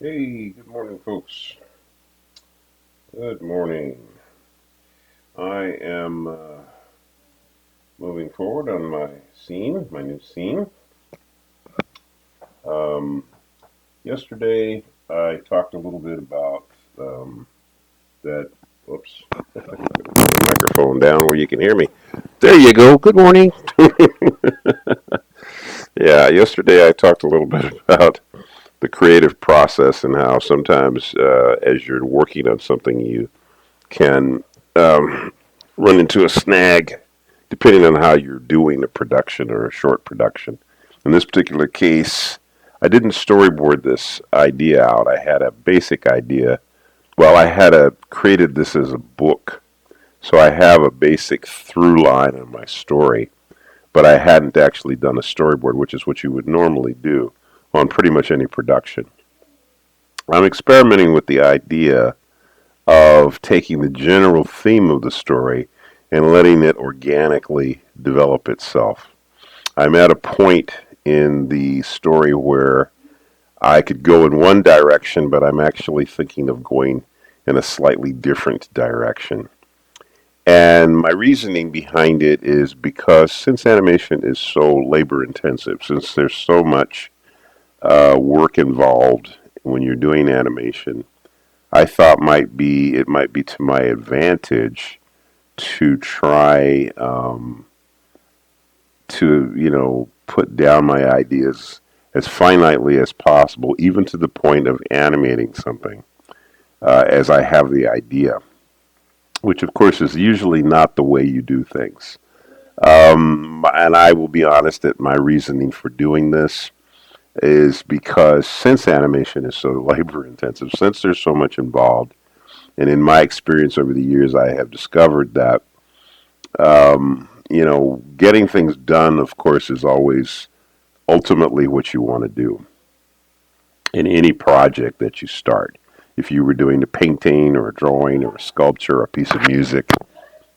Hey, good morning, folks. Good morning. I am moving forward on my new scene. Um, Yesterday, I talked a little bit about that. Whoops, put the microphone down where you can hear me. There you go. Good morning. Yeah, yesterday I talked a little bit about the creative process and how sometimes, as you're working on something, you can run into a snag depending on how you're doing a production or a short production. In this particular case, I didn't storyboard this idea out. I had a basic idea. Well, created this as a book, so I have a basic through line in my story, but I hadn't actually done a storyboard, which is what you would normally do on pretty much any production. I'm experimenting with the idea of taking the general theme of the story and letting it organically develop itself. I'm at a point in the story where I could go in one direction, but I'm actually thinking of going in a slightly different direction. And my reasoning behind it is because since animation is so labor intensive, since there's so much work involved when you're doing animation, I thought it might be to my advantage to try to put down my ideas as finitely as possible, even to the point of animating something as I have the idea, which of course is usually not the way you do things. And I will be honest that my reasoning for doing this is because since animation is so labor intensive, since there's so much involved, and in my experience over the years, I have discovered that getting things done, of course, is always ultimately what you want to do in any project that you start. If you were doing a painting or a drawing or a sculpture or a piece of music,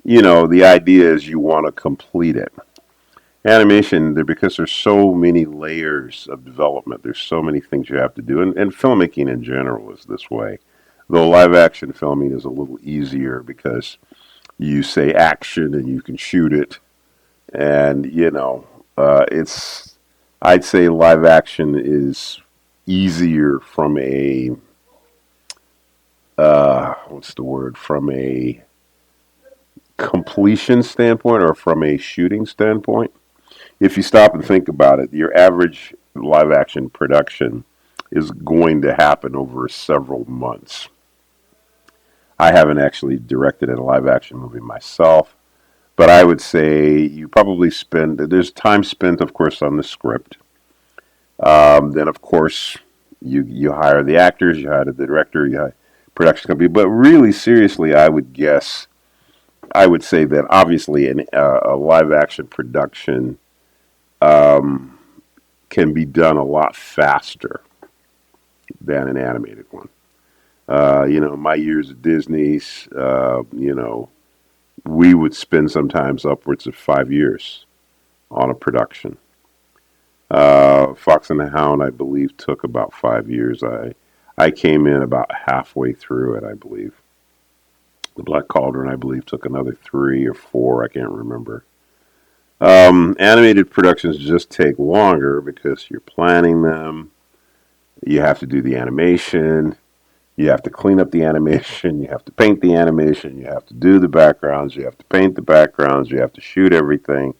the idea is you want to complete it. Animation, because there's so many layers of development, there's so many things you have to do, and filmmaking in general is this way. Though live action filming is a little easier because you say action and you can shoot it, and it's I'd say live action is easier from a what's the word, from a completion standpoint or from a shooting standpoint. If you stop and think about it, your average live action production is going to happen over several months. I haven't actually directed a live action movie myself, but I would say you probably there's time spent, of course, on the script. Then, of course, you hire the actors, you hire the director, you hire production company. But really, seriously, I would say that obviously a live action production um, can be done a lot faster than an animated one. My years at Disney's, we would spend sometimes upwards of 5 years on a production. Fox and the Hound, I believe, took about 5 years. I came in about halfway through it, I believe. The Black Cauldron, I believe, took another 3 or 4. I can't remember. Animated productions just take longer because you're planning them. You have to do the animation. You have to clean up the animation. You have to paint the animation. You have to do the backgrounds. You have to paint the backgrounds. You have to shoot everything,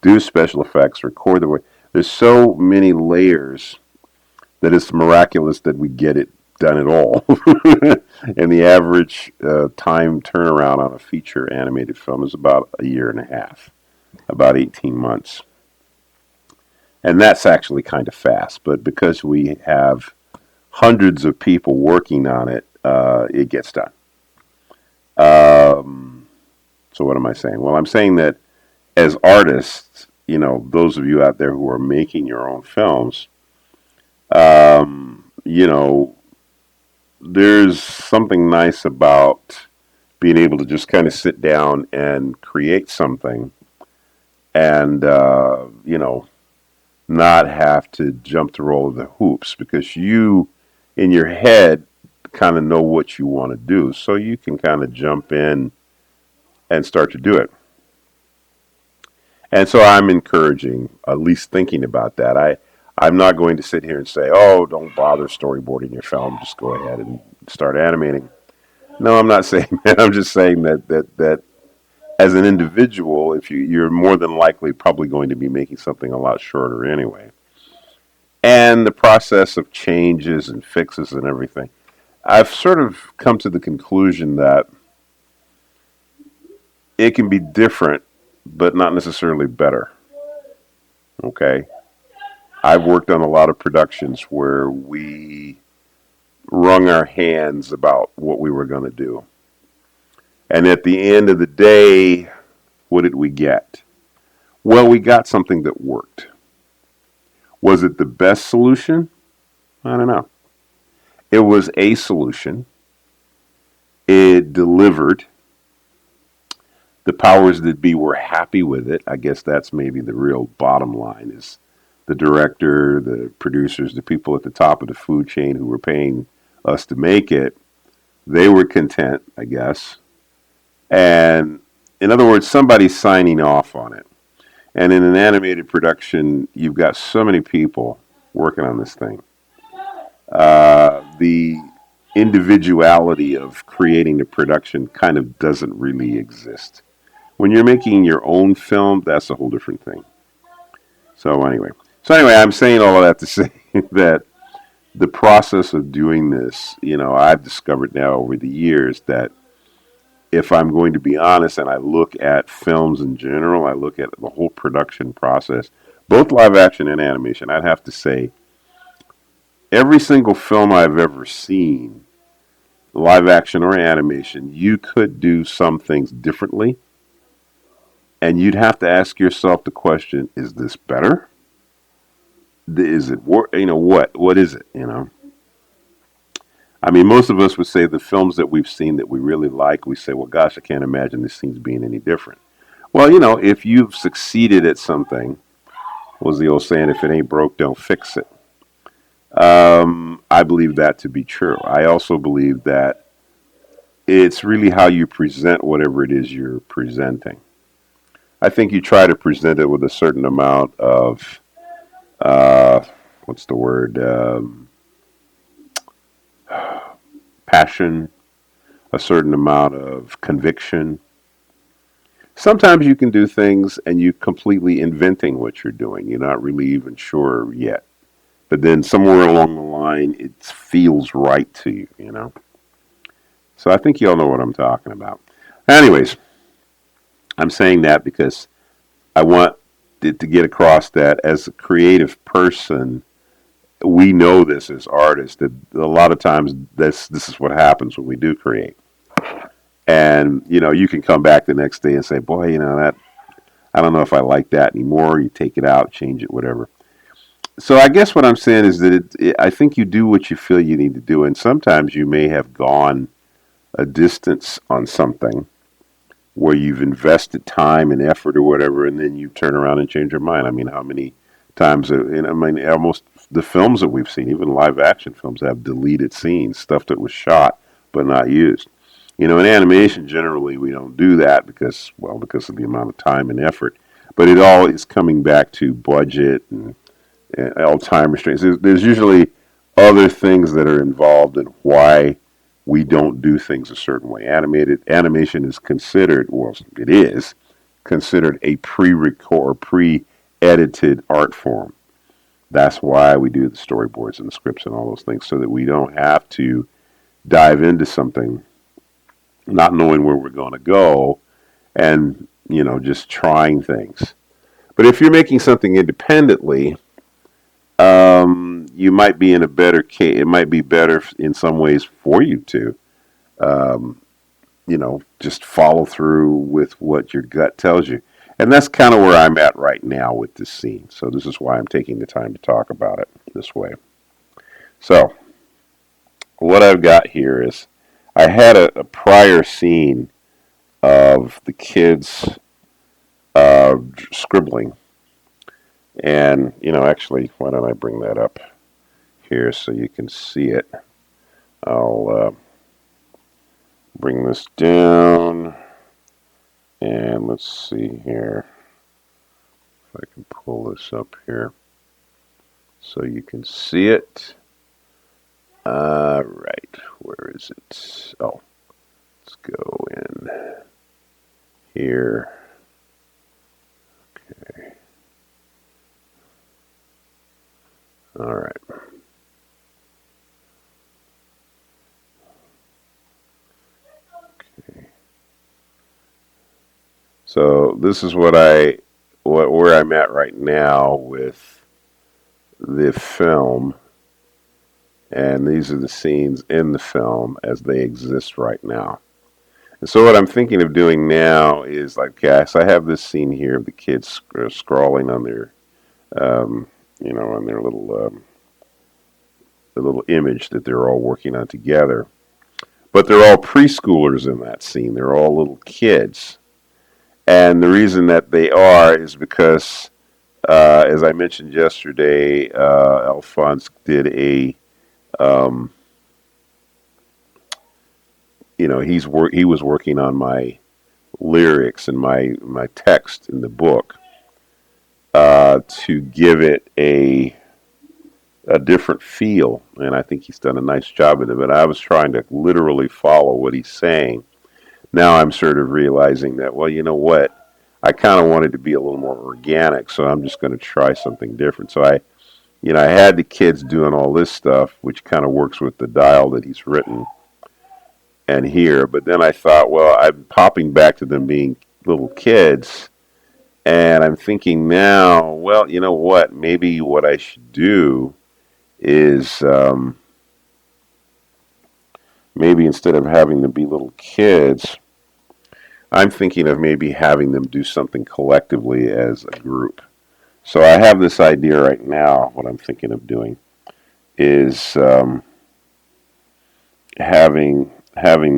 do special effects, record the. There's so many layers that it's miraculous that we get it done at all. And the average time turnaround on a feature animated film is about a year and a half, about 18 months. And that's actually kind of fast. But because we have hundreds of people working on it, it gets done. Um, so what am I saying? Well, I'm saying that as artists, those of you out there who are making your own films, you know, there's something nice about being able to just kind of sit down and create something and, not have to jump through all of the hoops because you in your head kind of know what you want to do, so you can kind of jump in and start to do it. And so I'm encouraging, at least thinking about that. I'm not going to sit here and say, oh, don't bother storyboarding your film. Just go ahead and start animating. No, I'm not saying that. I'm just saying that as an individual, if you're more than likely probably going to be making something a lot shorter anyway. And the process of changes and fixes and everything. I've sort of come to the conclusion that it can be different, but not necessarily better. Okay? I've worked on a lot of productions where we wrung our hands about what we were going to do. And at the end of the day, what did we get? Well, we got something that worked. Was it the best solution? I don't know. It was a solution. It delivered. The powers that be were happy with it. I guess that's maybe the real bottom line is the director, the producers, the people at the top of the food chain who were paying us to make it. They were content, I guess. And in other words, somebody's signing off on it. And in an animated production, you've got so many people working on this thing. The individuality of creating the production kind of doesn't really exist. When you're making your own film, that's a whole different thing. So anyway, I'm saying all of that to say that the process of doing this, I've discovered now over the years that if I'm going to be honest and I look at films in general, I look at the whole production process, both live action and animation, I'd have to say every single film I've ever seen, live action or animation, you could do some things differently. And you'd have to ask yourself the question, is this better? Is it, what is it, I mean, most of us would say the films that we've seen that we really like, we say, well, gosh, I can't imagine this scene's being any different. Well, if you've succeeded at something, was the old saying, if it ain't broke, don't fix it. I believe that to be true. I also believe that it's really how you present whatever it is you're presenting. I think you try to present it with a certain amount of, uh, what's the word, passion, a certain amount of conviction. Sometimes you can do things and you're completely inventing what you're doing. You're not really even sure yet. But then somewhere along the line, it feels right to you. So I think you all know what I'm talking about. Anyways, I'm saying that because I want it to get across that as a creative person, we know this as artists that a lot of times this is what happens when we do create. And you can come back the next day and say, boy, that I don't know if I like that anymore. You take it out, change it, whatever. So I guess what I'm saying is that I think you do what you feel you need to do, and sometimes you may have gone a distance on something where you've invested time and effort or whatever, and then you turn around and change your mind. I mean, how many times? Almost the films that we've seen, even live action films, have deleted scenes, stuff that was shot but not used. In animation, generally we don't do that because of the amount of time and effort. But it all is coming back to budget and all time restraints. There's usually other things that are involved in why we don't do things a certain way. Animation is considered, well, it is considered a pre-record, pre-edited art form. That's why we do the storyboards and the scripts and all those things, so that we don't have to dive into something not knowing where we're going to go and, just trying things. But if you're making something independently, you might be in a better case. It might be better in some ways for you to, just follow through with what your gut tells you. And that's kind of where I'm at right now with this scene. So this is why I'm taking the time to talk about it this way. So what I've got here is I had a prior scene of the kids scribbling. And, actually, why don't I bring that up here so you can see it. I'll bring this down, and let's see here if I can pull this up here so you can see it. Right, where is it? Oh, let's go in here. Okay. All right. Okay. So this is where I'm at right now with the film, and these are the scenes in the film as they exist right now. And so what I'm thinking of doing now is like, guys, I have this scene here of the kids scrawling on their, um, on their the little image that they're all working on together. But they're all preschoolers in that scene. They're all little kids. And the reason that they are is because, as I mentioned yesterday, Alphonse did um, he was working on my lyrics and my text in the book to give it a different feel, and I think he's done a nice job of it. But I was trying to literally follow what he's saying. Now I'm sort of realizing that, well, you know what? I kind of wanted to be a little more organic, so I'm just going to try something different. So I had the kids doing all this stuff, which kind of works with the dial that he's written and here. But then I thought, well, I'm popping back to them being little kids, and I'm thinking now, well, you know what? Maybe what I should do is maybe instead of having them be little kids, I'm thinking of maybe having them do something collectively as a group. So I have this idea right now. What I'm thinking of doing is having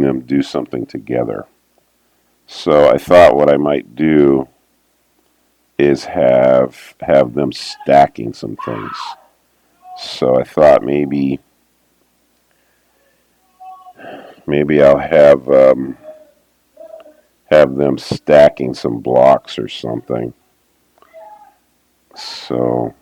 them do something together. So I thought what I might do is have them stacking some things. So I thought maybe I'll have them stacking some blocks or something. So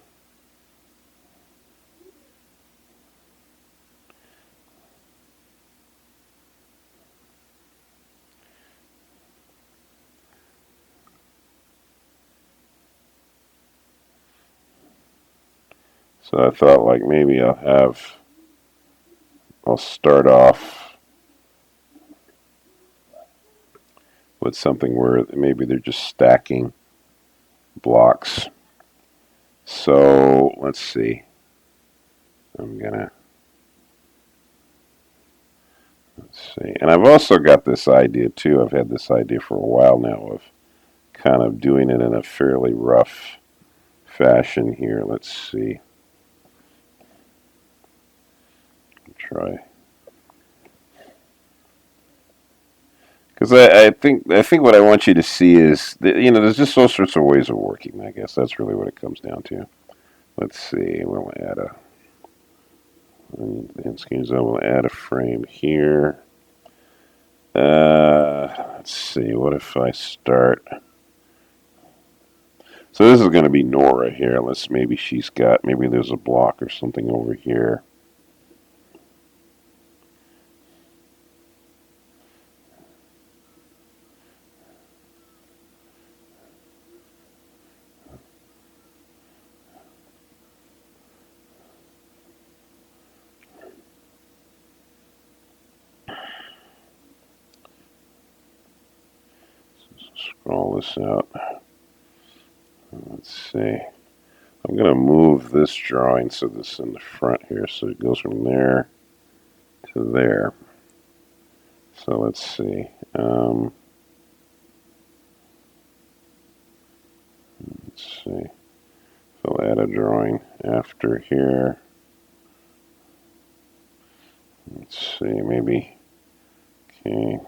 I thought like maybe I'll start off with something where maybe they're just stacking blocks. So let's see. Let's see. And I've also got this idea too. I've had this idea for a while now of kind of doing it in a fairly rough fashion here. Let's see. Try. Because I think what I want you to see is that, there's just all sorts of ways of working. I guess that's really what it comes down to. Let's see. We'll add we'll add a frame here. Let's see. What if I start? So this is going to be Nora here. Maybe there's a block or something over here. Scroll this out. Let's see. I'm going to move this drawing so this is in the front here. So it goes from there to there. So let's see. Let's see. So I'll add a drawing after here. Let's see. Maybe. Okay.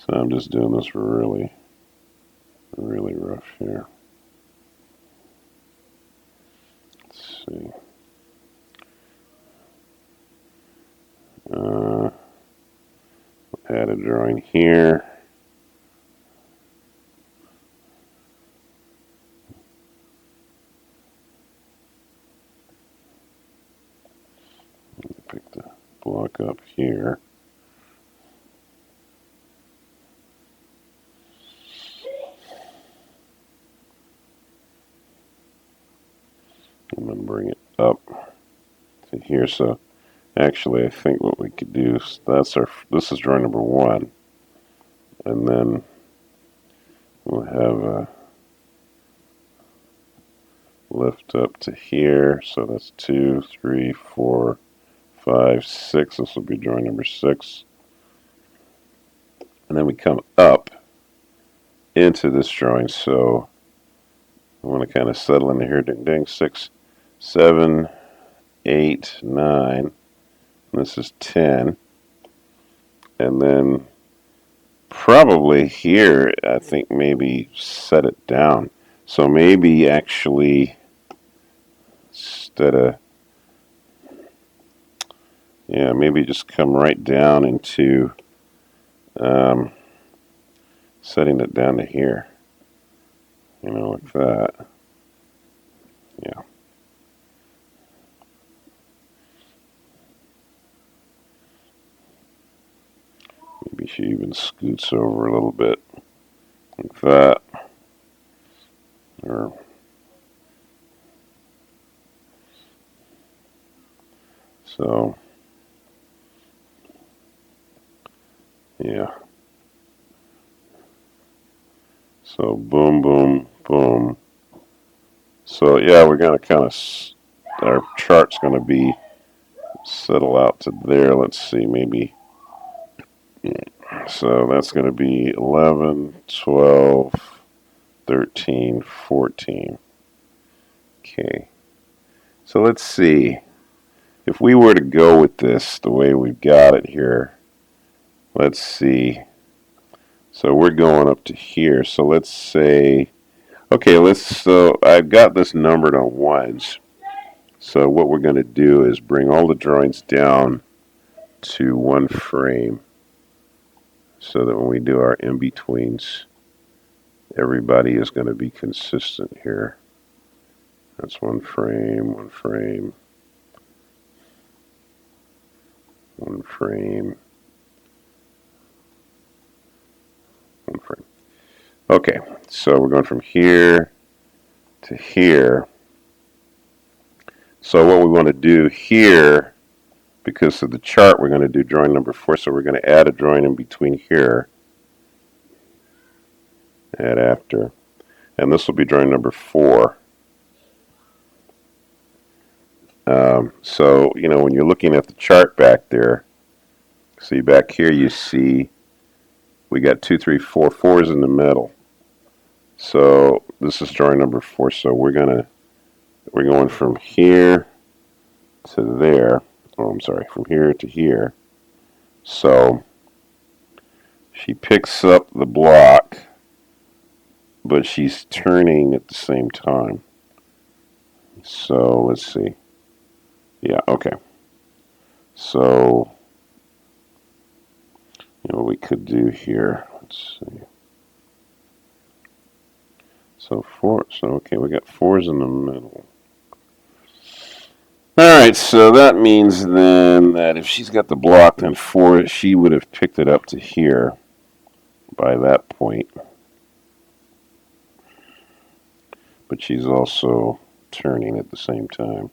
So I'm just doing this really, really rough here. Let's see. Add a drawing here. Pick the block up here. I'm going to bring it up to here. So actually, I think what we could do is this is drawing number 1, and then we'll have a lift up to here. So that's 2, 3, 4, 5, 6. This will be drawing number 6, and then we come up into this drawing. So I want to kind of settle into here. Ding, ding. 6, 7, 8, 9. This is 10. And then probably here, I think maybe set it down. So maybe actually, instead of, yeah, maybe just come right down into setting it down to here. You know, like that. Yeah. Maybe she even scoots over a little bit, like that. Or so, yeah. So boom, boom, boom. So yeah, we're gonna kind of, our chart's gonna be settle out to there. Let's see, maybe. So that's gonna be 11, 12, 13, 14. Okay. So let's see. If we were to go with this the way we've got it here, let's see. So we're going up to here. So let's say, okay, so I've got this numbered on ones. So what we're going to do is bring all the drawings down to 1 frame so that when we do our in-betweens, everybody is going to be consistent here. That's 1 frame, 1 frame, 1 frame, 1 frame. Okay, so we're going from here to here. So what we want to do here, because of the chart, we're going to do drawing number 4. So we're going to add a drawing in between here. Add after. And this will be drawing number 4. So, you know, when you're looking at the chart back there, see back here you see we got 2, 3, 4 fours in the middle. So this is drawing number 4. So we're going from here to there. Oh, I'm sorry, from here to here. So she picks up the block, but she's turning at the same time. So let's see. Yeah, okay. So, you know what we could do here. Let's see. So okay, we got 4s in the middle. Alright, so that means then that if she's got the block, then 4, she would have picked it up to here by that point. But she's also turning at the same time.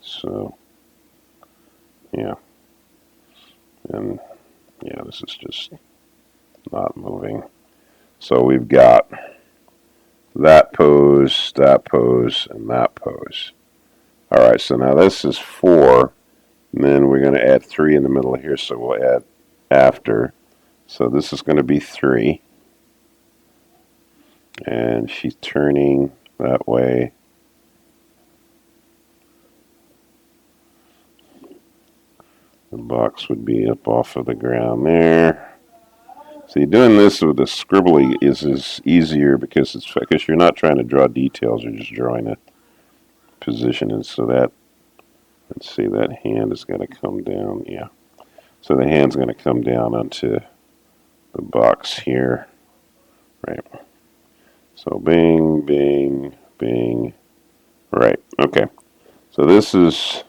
So, yeah. And, yeah, this is just not moving. So we've got that pose, and that pose. All right, so now this is 4, and then we're going to add 3 in the middle here, so we'll add after. So this is going to be 3, and she's turning that way. The box would be up off of the ground there. See, doing this with a scribbly is easier because you're not trying to draw details, you're just drawing a position. And so that, let's see, that hand is going to come down. Yeah. So the hand's going to come down onto the box here. Right. So bing, bing, bing. Right. Okay. So this is,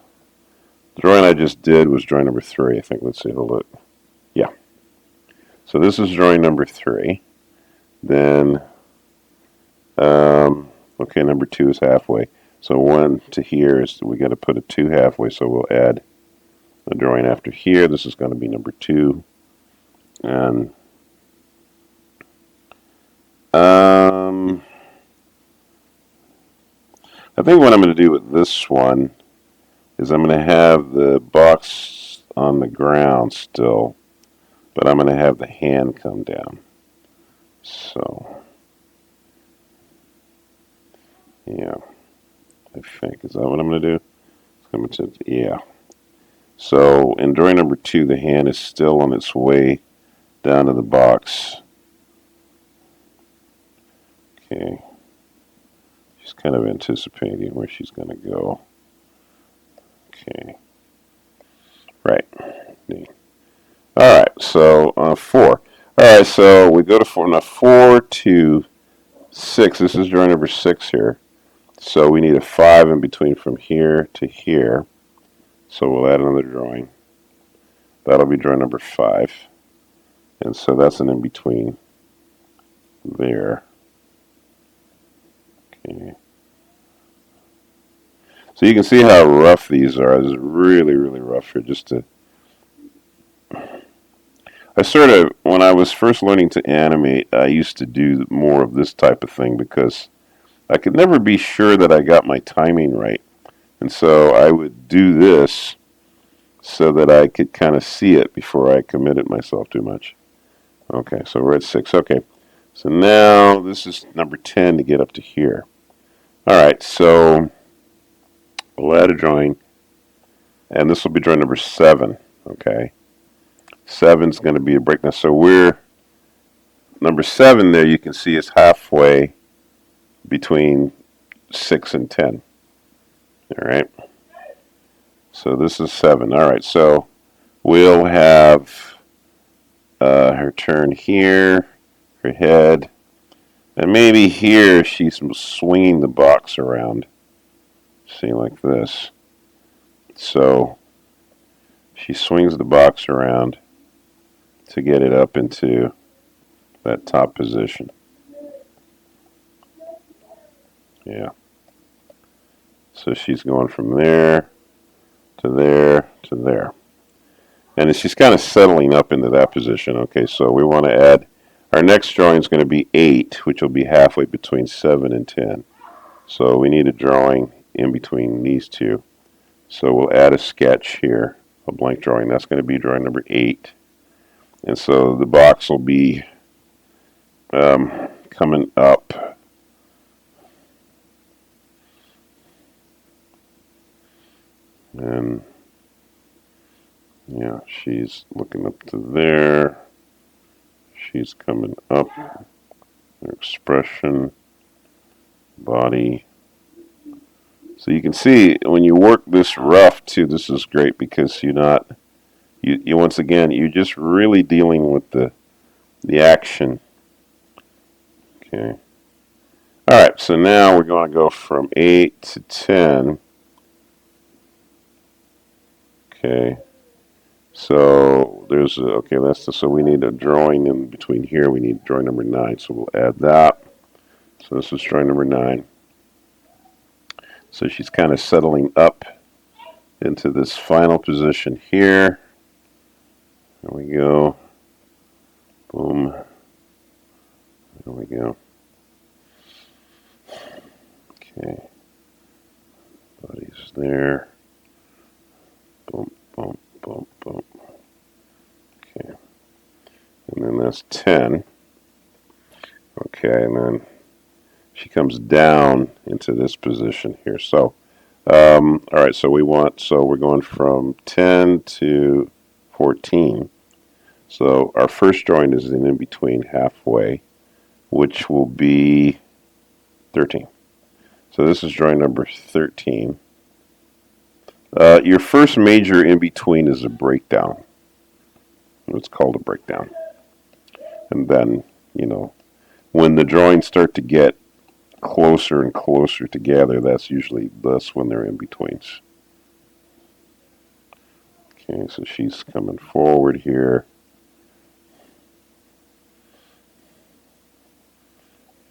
the drawing I just did was drawing number 3, I think. Let's see, hold it. Yeah. So this is drawing number 3. Then, okay, number 2 is halfway. So 1 to here is, we got to put a 2 halfway, so we'll add a drawing after here. This is going to be number 2. And, I think what I'm going to do with this one is I'm going to have the box on the ground still, but I'm going to have the hand come down. So, yeah, I think, is that what I'm going to do? It's going to, yeah. So in drawing number 2, the hand is still on its way down to the box. Okay. She's kind of anticipating where she's going to go. Okay. Right. All right. So 4. All right. So we go to 4. Now 4 to 6. This is drawing number 6 here. So we need a 5 in between from here to here. So we'll add another drawing. That'll be drawing number 5. And so that's an in between there. Okay. So you can see how rough these are. This is really, really rough here. I sort of, when I was first learning to animate, I used to do more of this type of thing because I could never be sure that I got my timing right. And so I would do this so that I could kind of see it before I committed myself too much. Okay, so we're at 6. Okay, so now this is number 10 to get up to here. All right, so we'll add a drawing, and this will be drawing number 7. Okay, 7's going to be a break. Now, so we're number 7 there. You can see is halfway between 6 and 10. All right. So this is 7. All right. So we'll have her turn here, her head, and maybe here she's swinging the box around. See, like this. So she swings the box around to get it up into that top position. Yeah. So she's going from there to there to there. And she's kind of settling up into that position. Okay, so we want to add, our next drawing is going to be 8, which will be halfway between 7 and 10. So we need a drawing in between these two. So we'll add a sketch here, a blank drawing. That's going to be drawing number 8. And so the box will be coming up. And yeah, she's looking up to there. She's coming up. Her expression, body. So you can see when you work this rough too, this is great because you're not, you once again, you're just really dealing with the action. Okay. All right, so now we're going to go from 8 to 10. Okay. So there's a, okay, so we need a drawing in between here. We need drawing number 9, so we'll add that. So this is drawing number 9. So she's kind of settling up into this final position here. There we go. Boom. There we go. Okay. Body's there. Boom, boom, boom, boom. Okay. And then that's 10. Okay, and then she comes down into this position here. So, all right, so we're going from 10 to 14. So our first joint is in between halfway, which will be 13. So this is joint number 13. Your first major in between is a breakdown. It's called a breakdown. And then, you know, when the joints start to get closer and closer together, that's when they're in betweens. Okay, so she's coming forward here.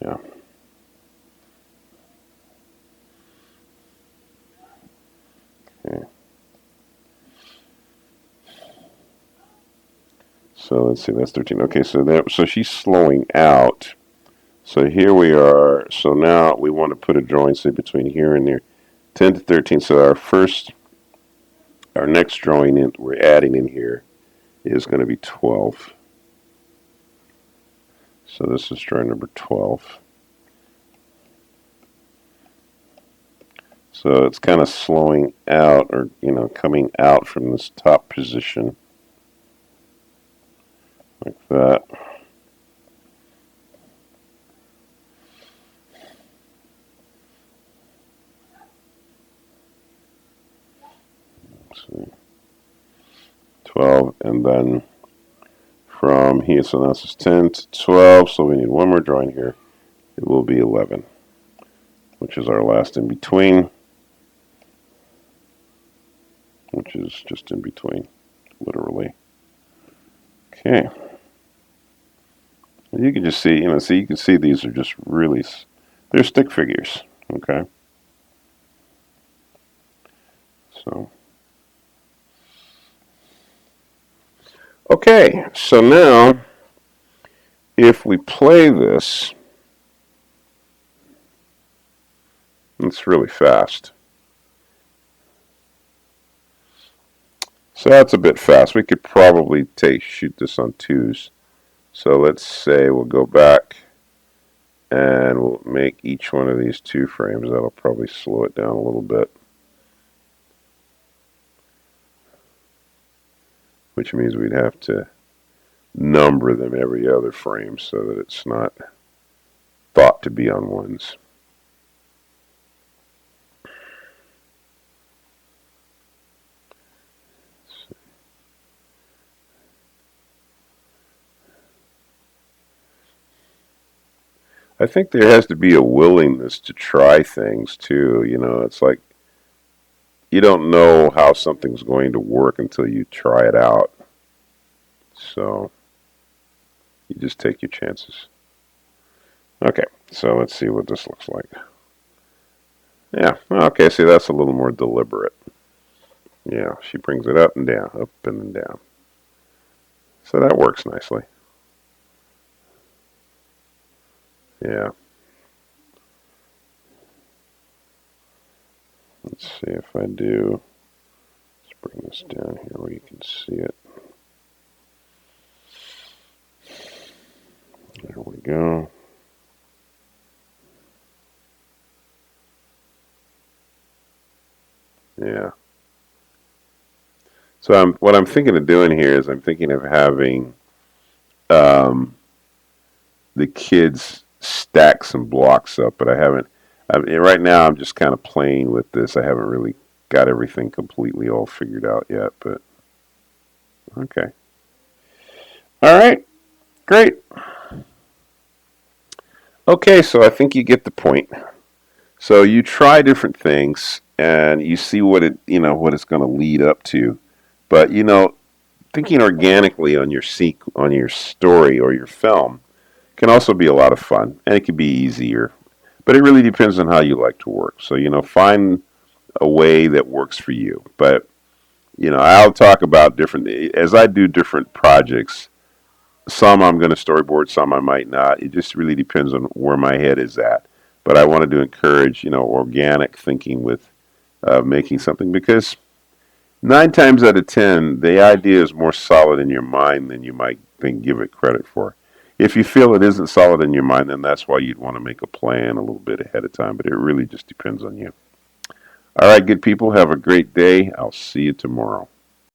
Yeah. Okay. So let's see, that's 13. Okay, so she's slowing out. So here we are. So now we want to put a joint, say, between here and there. 10 to 13. So our next joint we're adding in here is going to be 12. So this is joint number 12. So it's kind of slowing out, or, you know, coming out from this top position like that. So 12, and then from here, so now this is 10 to 12, so we need one more joint here. It will be 11, which is our last in between, which is just in between, literally. Okay. You can just see, you can see these are just really, they're stick figures, okay? So, okay, so now, if we play this, it's really fast. So that's a bit fast. We could probably shoot this on 2s. So let's say we'll go back and we'll make each one of these 2 frames. That'll probably slow it down a little bit. Which means we'd have to number them every other frame so that it's not thought to be on 1s. I think there has to be a willingness to try things too. You know, it's like you don't know how something's going to work until you try it out. So you just take your chances. Okay, so let's see what this looks like. Yeah, okay, see, that's a little more deliberate. Yeah, she brings it up and down, up and down. So that works nicely. Yeah. Let's see if I do. Let's bring this down here where you can see it. There we go. Yeah. So what I'm thinking of doing here is I'm thinking of having the kids stack some blocks up, but I haven't. Right now, I'm just kind of playing with this. I haven't really got everything completely all figured out yet, but okay. All right, great. Okay, so I think you get the point. So you try different things, and you see what what it's going to lead up to. But thinking organically on your story or your film can also be a lot of fun, and it can be easier. But it really depends on how you like to work. So find a way that works for you. But I'll talk about different as I do different projects. Some I'm going to storyboard, some I might not. It just really depends on where my head is at. But I wanted to encourage organic thinking with making something, because 9 times out of 10, the idea is more solid in your mind than you might give it credit for. If you feel it isn't solid in your mind, then that's why you'd want to make a plan a little bit ahead of time. But it really just depends on you. All right, good people. Have a great day. I'll see you tomorrow.